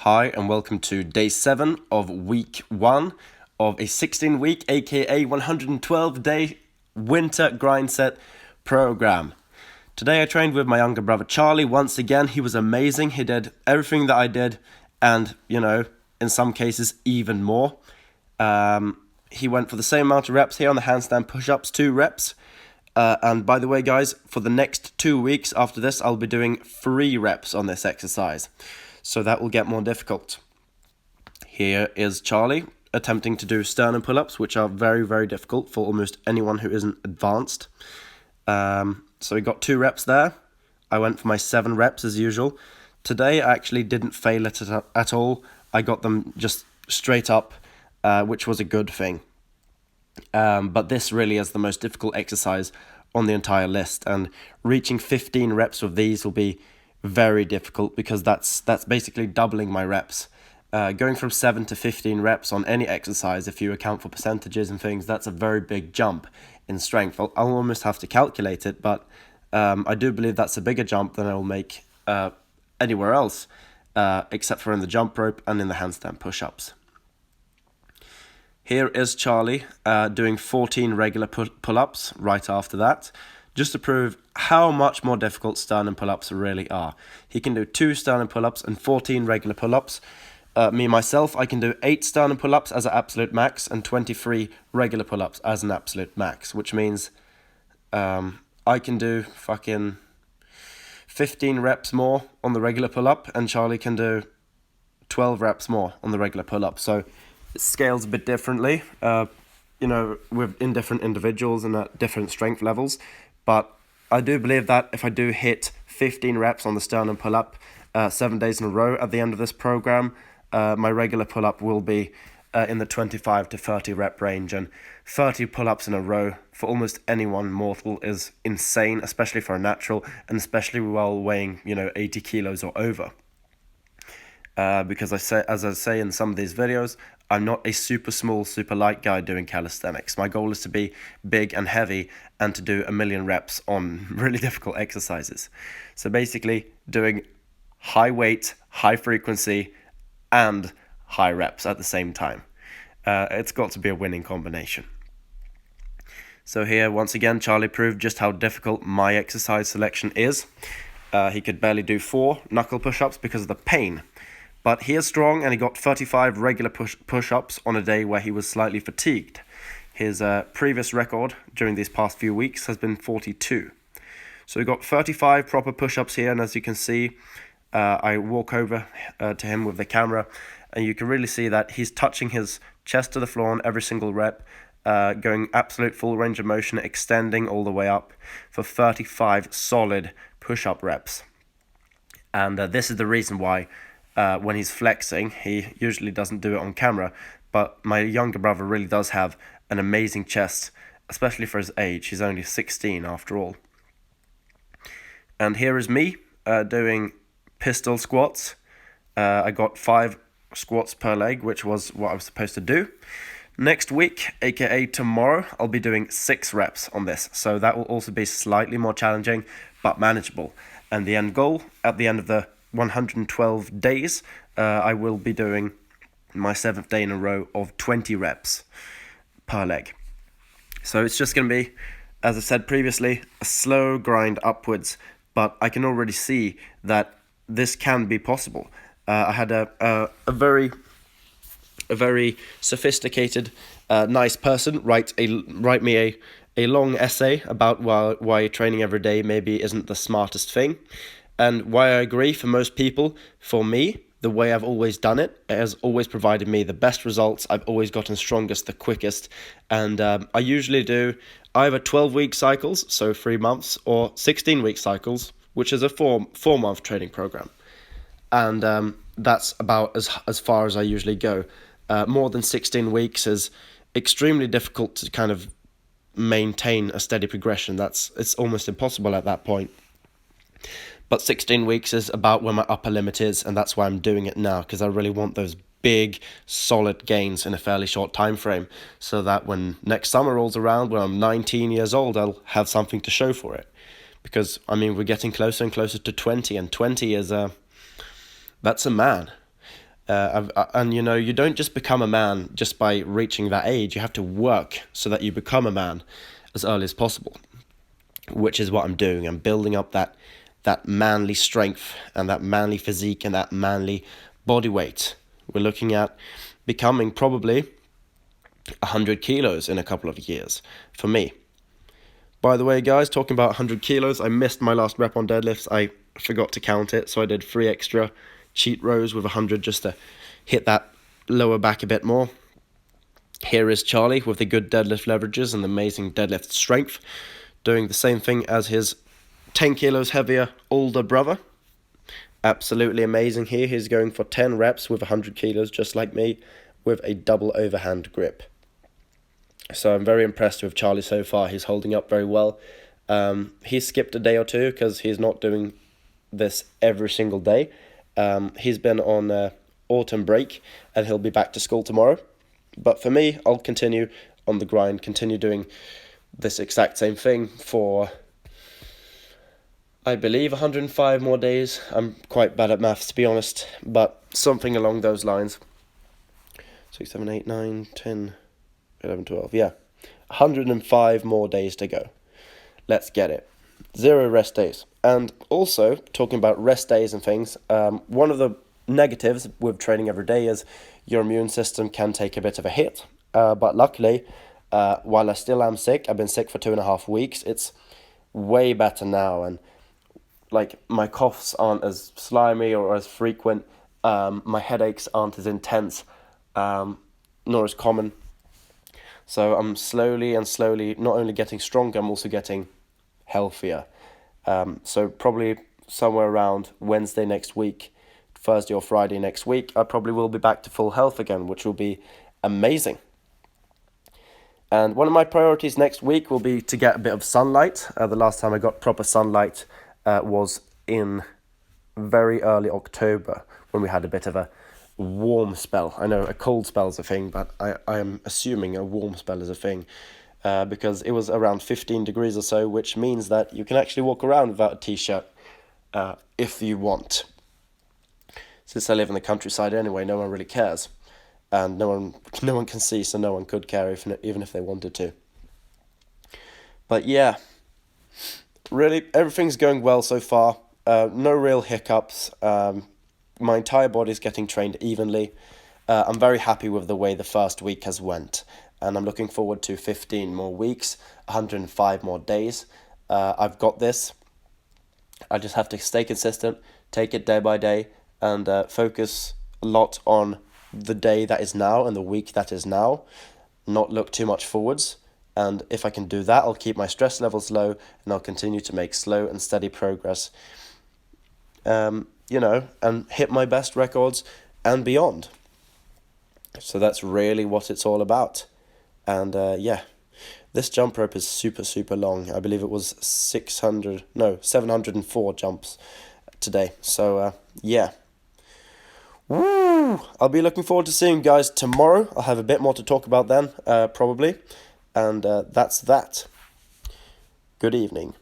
Hi and welcome to day 7 of week 1 of a 16-week aka 112-day winter Grindset program. Today I trained with my younger brother Charlie. Once again, he was amazing. He did everything that I did and, in some cases even more. He went for the same amount of reps here on the handstand push-ups, 2 reps. And by the way, guys, for the next 2 weeks after this, I'll be doing 3 reps on this exercise. So that will get more difficult. Here is Charlie attempting to do sternum pull-ups, which are very, very difficult for almost anyone who isn't advanced. So we got 2 reps there. I went for my 7 reps as usual. Today I actually didn't fail it at all. I got them just straight up, which was a good thing. But this really is the most difficult exercise on the entire list, and reaching 15 reps with these will be very difficult because that's basically doubling my reps. Going from 7 to 15 reps on any exercise, if you account for percentages and things, that's a very big jump in strength. I'll almost have to calculate it, but I do believe that's a bigger jump than I will make anywhere else, except for in the jump rope and in the handstand push-ups. Here is Charlie doing 14 regular pull-ups right after that, just to prove how much more difficult sternum pull-ups really are. He can do 2 sternum pull-ups and 14 regular pull-ups. Myself, I can do 8 sternum pull-ups as an absolute max and 23 regular pull-ups as an absolute max, which means I can do fucking 15 reps more on the regular pull-up, and Charlie can do 12 reps more on the regular pull-up. So it scales a bit differently, in different individuals and at different strength levels. But I do believe that if I do hit 15 reps on the sternum pull-up 7 days in a row at the end of this program, my regular pull-up will be in the 25 to 30 rep range, and 30 pull-ups in a row for almost anyone mortal is insane, especially for a natural, and especially while weighing 80 kilos or over. Because as I say in some of these videos, I'm not a super small, super light guy doing calisthenics. My goal is to be big and heavy and to do 1,000,000 reps on really difficult exercises. So basically doing high weight, high frequency, and high reps at the same time. It's got to be a winning combination. So here, once again, Charlie proved just how difficult my exercise selection is. He could barely do 4 knuckle push-ups because of the pain. But he is strong, and he got 35 regular push-ups on a day where he was slightly fatigued. His previous record during these past few weeks has been 42. So we got 35 proper push-ups here, and as you can see, I walk over to him with the camera, and you can really see that he's touching his chest to the floor on every single rep, going absolute full range of motion, extending all the way up for 35 solid push-up reps. And this is the reason why when he's flexing, he usually doesn't do it on camera, but my younger brother really does have an amazing chest, especially for his age. He's only 16 after all. And here is me doing pistol squats. I got 5 squats per leg, which was what I was supposed to do. Next week, aka tomorrow, I'll be doing 6 reps on this, so that will also be slightly more challenging, but manageable. And the end goal, at the end of the 112 days, I will be doing my 7th day in a row of 20 reps per leg. So it's just going to be, as I said previously, a slow grind upwards, but I can already see that this can be possible. I had a very sophisticated, nice person write me a long essay about why training every day maybe isn't the smartest thing. And why I agree, for most people, for me, the way I've always done it has always provided me the best results. I've always gotten strongest the quickest. And I usually do either 12-week cycles, so 3 months, or 16-week cycles, which is a 4-month training program. And that's about as far as I usually go. More than 16 weeks is extremely difficult to kind of maintain a steady progression. It's almost impossible at that point. But 16 weeks is about where my upper limit is, and that's why I'm doing it now, because I really want those big, solid gains in a fairly short time frame, so that when next summer rolls around, when I'm 19 years old, I'll have something to show for it. Because, we're getting closer and closer to 20, and 20 is that's a man. And you don't just become a man just by reaching that age. You have to work so that you become a man as early as possible, which is what I'm doing. I'm building up that manly strength and that manly physique and that manly body weight. We're looking at becoming probably 100 kilos in a couple of years for me. By the way, guys, talking about 100 kilos, I missed my last rep on deadlifts. I forgot to count it, so I did 3 extra cheat rows with 100 just to hit that lower back a bit more. Here is Charlie with the good deadlift leverages and the amazing deadlift strength, doing the same thing as his 10 kilos heavier older brother. Absolutely amazing here. He's going for 10 reps with 100 kilos, just like me, with a double overhand grip. So I'm very impressed with Charlie so far. He's holding up very well. He skipped a day or two because he's not doing this every single day. He's been on autumn break and he'll be back to school tomorrow. But for me, I'll continue on the grind, continue doing this exact same thing for, I believe, 105 more days. I'm quite bad at maths, to be honest, but something along those lines. 6, 7, 8, 9, 10... 11, 12, yeah. 105 more days to go. Let's get it. 0 rest days. And also, talking about rest days and things, one of the negatives with training every day is your immune system can take a bit of a hit. But luckily, while I still am sick, I've been sick for 2.5 weeks, it's way better now. And like my coughs aren't as slimy or as frequent. My headaches aren't as intense, nor as common. So I'm slowly not only getting stronger, I'm also getting healthier. So probably somewhere around Wednesday next week, Thursday or Friday next week, I probably will be back to full health again, which will be amazing. And one of my priorities next week will be to get a bit of sunlight. The last time I got proper sunlight was in very early October, when we had a bit of a warm spell. I know a cold spell is a thing, but I am assuming a warm spell is a thing, because it was around 15 degrees or so, which means that you can actually walk around without a t-shirt if you want. Since I live in the countryside anyway, no one really cares, and no one can see, so no one could care even if they wanted to. But yeah, really everything's going well so far. No real hiccups. My entire body is getting trained evenly. I'm very happy with the way the first week has went, and I'm looking forward to 15 more weeks, 105 more days. I've got this. I just have to stay consistent, take it day by day, and focus a lot on the day that is now and the week that is now, not look too much forwards. And if I can do that, I'll keep my stress levels low, and I'll continue to make slow and steady progress. And hit my best records and beyond. So that's really what it's all about. And this jump rope is super, super long. I believe it was 704 jumps today. So, yeah. Woo! I'll be looking forward to seeing you guys tomorrow. I'll have a bit more to talk about then, probably. And that's that. Good evening.